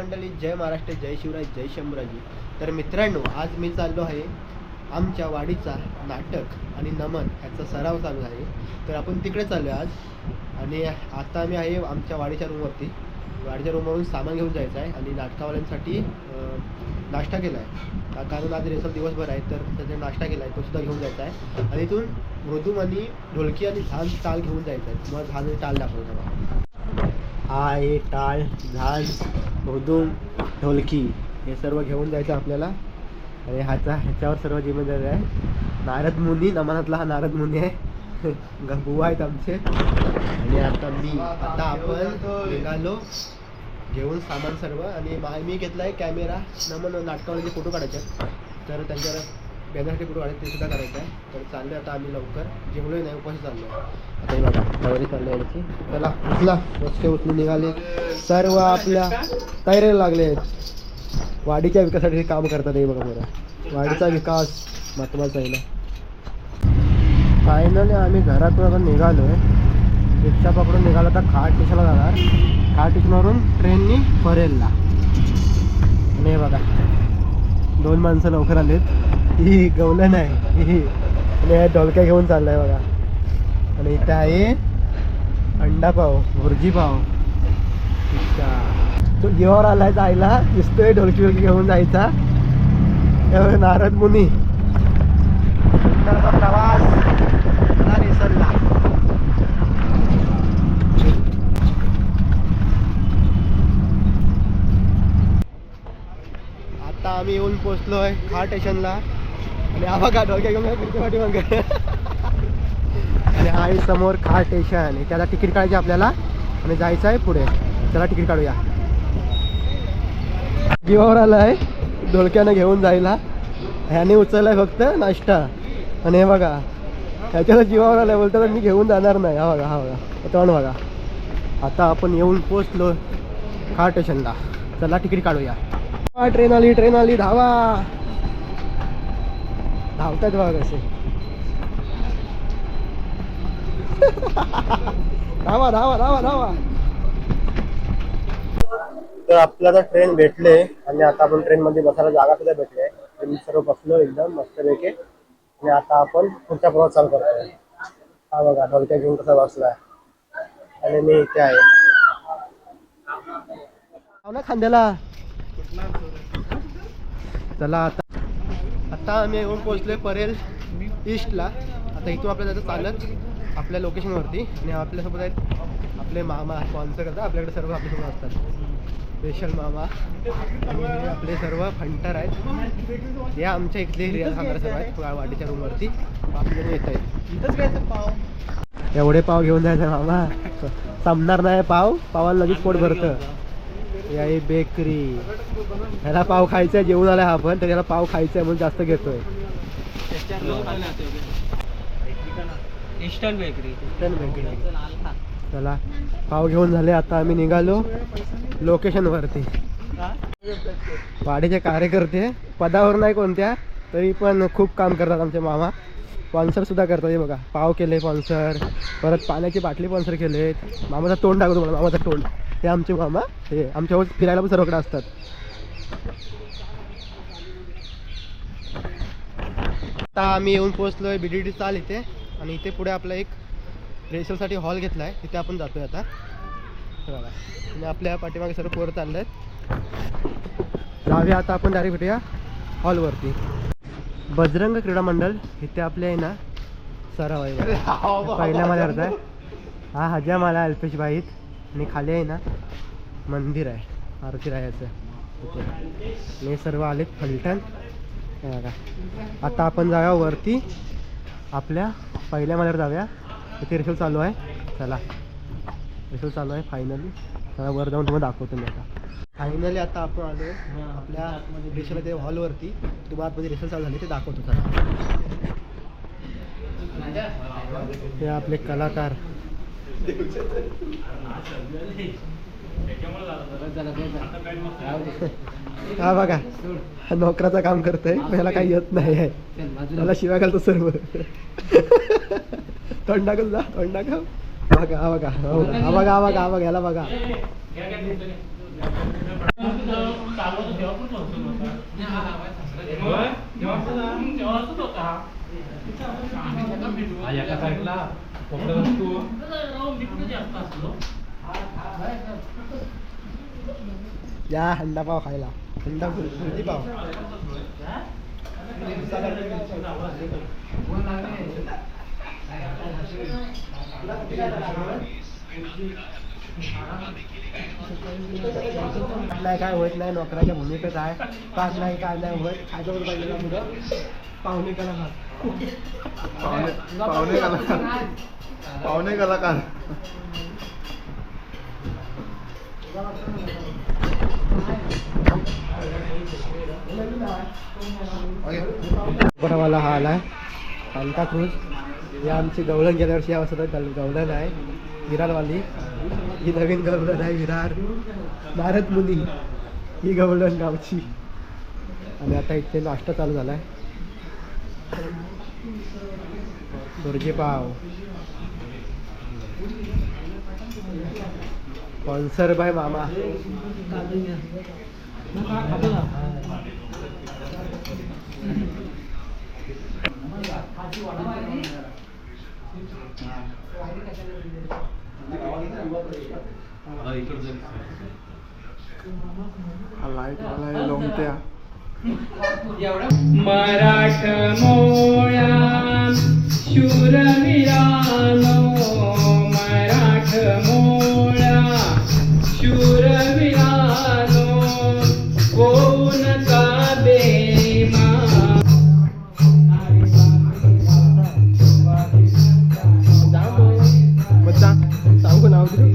मंडळी, जय महाराष्ट्र, जय शिवराय, जय शंभूराजी. तर मित्रांनो, आज मी चाललो आहे आमच्या वाडीचा नाटक आणि नमन ह्याचा सराव चालू आहे. तर आपण तिकडे चाललो आहे आज. आणि आता आम्ही आहे आमच्या वाडीच्या रूमवरती. वाडीच्या रूमवरून सामान घेऊन जायचं आहे आणि नाटकावाल्यांसाठी नाश्ता केला आहे. कारण आज रेसल दिवसभर आहे, तर त्याचा नाश्ता केला आहे, तो सुद्धा घेऊन जायचा आहे. आणि इथून मृदुम आणि ढोलकी आणि झांज ताल घेऊन जायचं आहे. मग झांज ताल दाखवतो. हा आहे टाळ, झांज, मृदुम, ढोलकी हे सर्व घेऊन जायचं आपल्याला. आणि ह्याच्यावर सर्व जिम्मेदारी आहे नारद मुनी. नमनातला हा नारद मुनी आहे, बुवा आहेत आमचे. आणि आता आपण निघालो घेऊन सामान सर्व. आणि मी घेतला आहे कॅमेरा. नमन नाटकावाले फोटो काढायचे, तर त्यांच्यावर बॅनरचे फोटो काढायचे, ते सुद्धा करायचं आहे. तर चाललो आता आम्ही लवकर. जेवलोही नाही, उपाशी चाललो आहे. आता बघा तयारी चालली आहे याची. चला उचला, वस्ते उचलून निघाले सर्व आपल्या तयारीला लागले आहेत. वाडीच्या विकासासाठी काम करतात. हे बघा बरं, वाडीचा विकास महत्त्वाचा आहे ना. फायनली आम्ही घरातून आता निघालो आहे. रिक्षा पकडून निघालो, आता खाट स्टेशनला जाणार. खाट स्टेशनवरून ट्रेननी परेलला. आणि हे बघा 2 माणसं लवकर आलेत. ही गवलं नाही ही, आणि हे ढोलक्या घेऊन चाललाय बघा. आणि इथं आहे अंडा पाव, भुर्जी पाव. तो जीवावर आलाय जायला, दिसतोय ढोलकी वलकी घेऊन जायचा. नारद मुनी प्रवास रेसलला. आता आम्ही येऊन पोचलोय खाट स्टेशनला. आणि हा बघा ढोलक्या घेऊन पाठीमागे. आणि आहे समोर खाट स्टेशन. त्याला तिकीट काढायचे आपल्याला आणि जायचं आहे पुढे. चला तिकीट काढूया. जीवावर आलाय ढोलक्यानं घेऊन जायला. ह्याने उचललाय फक्त नाश्ता. आणि हे बघा ह्याच्याला जीवावर आलाय, बोलतात मी घेऊन जाणार नाही. हा बघा तोंड बघा. आता आपण येऊन पोचलो खाट स्टेशनला. चला तिकीट काढूया. ट्रेन आली धावा. धावतात बघा कसे. धावा धावा धावा धावा. तर आपल्याला ट्रेन भेटले आणि आता आपण ट्रेन मध्ये बसायला जागा सुद्धा भेटले. मी सर्व बसलो एकदम मस्तपैकी. आणि आता आपण पुढचा प्रवास चालू करतोय. हा बघा ढोलक्या घेऊन कसा बसलाय. आणि मी इथे आहे ना खांद्याला. चला आता आम्ही येऊन पोहोचलोय परेल ईस्टला. आता इथून आपल्याला जायचं चालत आपल्या लोकेशनवरती. आणि आपल्यासोबत आहेत आपले मामा, स्पॉन्सर करतात आपल्याकडे. सर्व आपल्यासोबत असतात, स्पेशल मामा. आणि आपले सर्व फंटर आहेत. या आमच्या इथले रिअल सांगणारे सर्व आहेत वाडीच्या रूमवरती. आपल्याकडे येत आहेत. इथंच घ्यायचं पाव. एवढे पाव घेऊन जायचं मामा, संपणार नाही पाव. पावाला लगेच पोट भरतं. या बेकरी, ह्याला पाव खायचा आहे. जेवून आलाय हा पण, तर याला पाव खायचा आहे म्हणून जास्त घेतोय. Eastern bakery. चला पाव घेऊन झाले. आता आम्ही निघालो लोकेशन वरती. वाडीचे कार्यकर्ते पदावर नाही कोणत्या, तरी पण खूप काम करतात आमचे मामा. स्पॉन्सर सुद्धा करतात. हे बघा पाव केले स्पॉन्सर, परत पाण्याची बाटली स्पॉन्सर केलेत. मामाचं तोंड दाखवतो मला, मामाचं तोंड. हे आमचे मामा, हे आमच्यावर फिरायला पण सर्वकडे असतात. आता आम्ही येऊन पोहोचलोय BDD चाल इथे. आणि इथे पुढे आपला एक रेसलसाठी हॉल घेतला आहे, तिथे आपण जातोय आता. बघा आणि आपल्या पाठीमागे सर्व पोरं चालले आहेत. जाऊया आता आपण डायरेक्ट भेटूया हॉलवरती. बजरंग क्रीडा मंडळ इथे आपले आहे ना सराव आहे. पहिल्या मला अर्थ आहे हा हजामाला अल्पेश बाईत. आणि खाली आहे ना मंदिर आहे आरती रायाचं तिथे. हे सर्व आलेत फलटण. बघा आता आपण जाऊया वरती आपल्या पहिल्या माल्यावर जाऊया. तिथे रिसोल चालू आहे. चला रिसोल चालू आहे फायनली. चला वर जाऊन तुम्हाला दाखवतो मी. आता फायनली आता आपण आलो आपल्या रिसोल ते हॉलवरती. तुम्हाला आतमध्ये रिसोल चालू झाली ते दाखवतो. चला हे आपले कलाकार. हा बघा नोकराचं काम करतोय, मला काही येत नाही आहे. मला शिवाय घालतो सर्व. तोंड टाकून जा, तोंड टाका. बघा हा बघा हा बघा हा बघा हा बघा ह्याला बघा. एका साईडला वस्तू या हंडा पाव खायला. हंडा कुर्ती पाव. नाही काय होत नाही, नोकराच्या भूमिकेत आहे. पाच नाही काय नाही होत. खायचं पाहिजे ना मुलं. पाहुणे कलाकार. पाहुणे कलाकार. मला हा आलाय सांताक्रूज. ही आमची गवळण गेल्या वर्षी या वर्षात गवळण आहे. विरारवाली ही नवीन गवळण आहे. विरार नारद मुनी ही गवळण गावची. आणि आता इथे नाश्ता चालू झालाय. सुरजी पाव स्पॉन्सर बाय मामा. लाईट वाला लोमत्या. मराठमोळ्या शूरवीरानो, मराठमोळ्या शूरवीरानो, कोण का बेमा. सांगू नाव तरी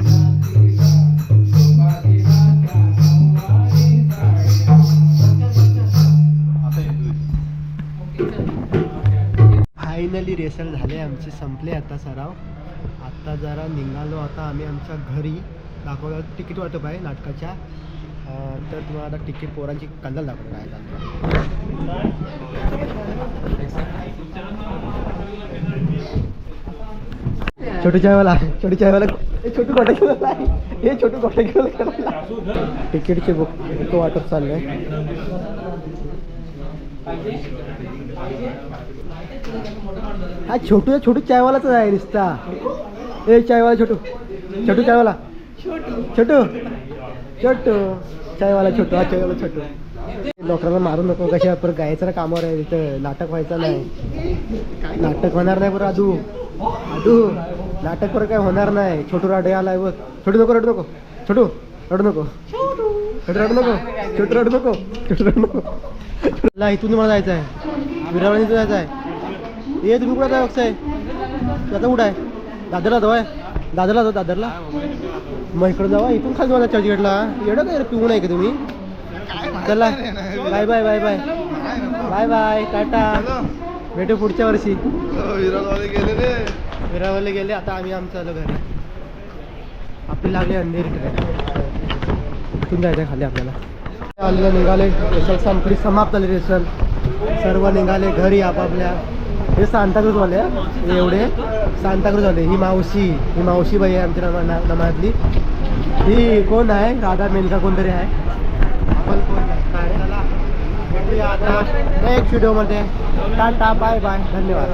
फायनली रेसल झाले आमचे. संपले आता सराव. आता जरा निघालो आता आम्ही आमच्या घरी. दाखवलं तिकीट वाटप आहे नाटकाच्या. तर तुम्हाला आता तिकीट पोरांची कंदाल दाखवतो काय चालतं. छोटू चायवाला छोटू गोटा घेऊन हे छोटू गोटा घेऊन तिकीटचे बुक वाटप चाललंय. हा छोटू चायवालाच आहे नुसता. ए चायवाला छोटू चायवाला छोटू चायवाला छोटू. हा चायवाला छोटू. लोकांना मारू नको. कशा परत गायचं ना कामावर आहे. तिथं नाटक व्हायचं नाही. नाटक होणार नाही बरं. आदू नाटक परत काय होणार नाही. छोटू राडे आलाय बघ. छोटू नको रडू नको. छोटू रडू नको. इथून मला जायचं आहे. विरावळी इथून जायचं आहे. ये तुम्ही कुठं जाय आहे आता कुठं आहे. दादरला जाऊ दादरला मग इकडं जावा. इथून खाली माझा चर्चगेटला. एवढं काय पिऊ नाही का तुम्ही. चला bye bye bye bye bye bye टाटा. भेटू पुढच्या वर्षी. विरारवाले गेले. आता आम्ही आमचं आलो घरी. आपली लागली अंधेरी ट्रेन. इथून जायचं खाली आपल्याला. आलेलं निघाले. रेसल संपली. समाप्त झाली रेसल. सर्व निघाले घरी आपापल्या. हे सांताक्रूजवाले एवढे सांताक्रूजवाले. ही मावशी बाई आहे आमच्या नमातली. ही कोण आहे. राधा मेनका कोणतरी आहे. आपण कोण भेटूया आता नेक्स्ट व्हिडिओमध्ये. टाटा बाय बाय धन्यवाद.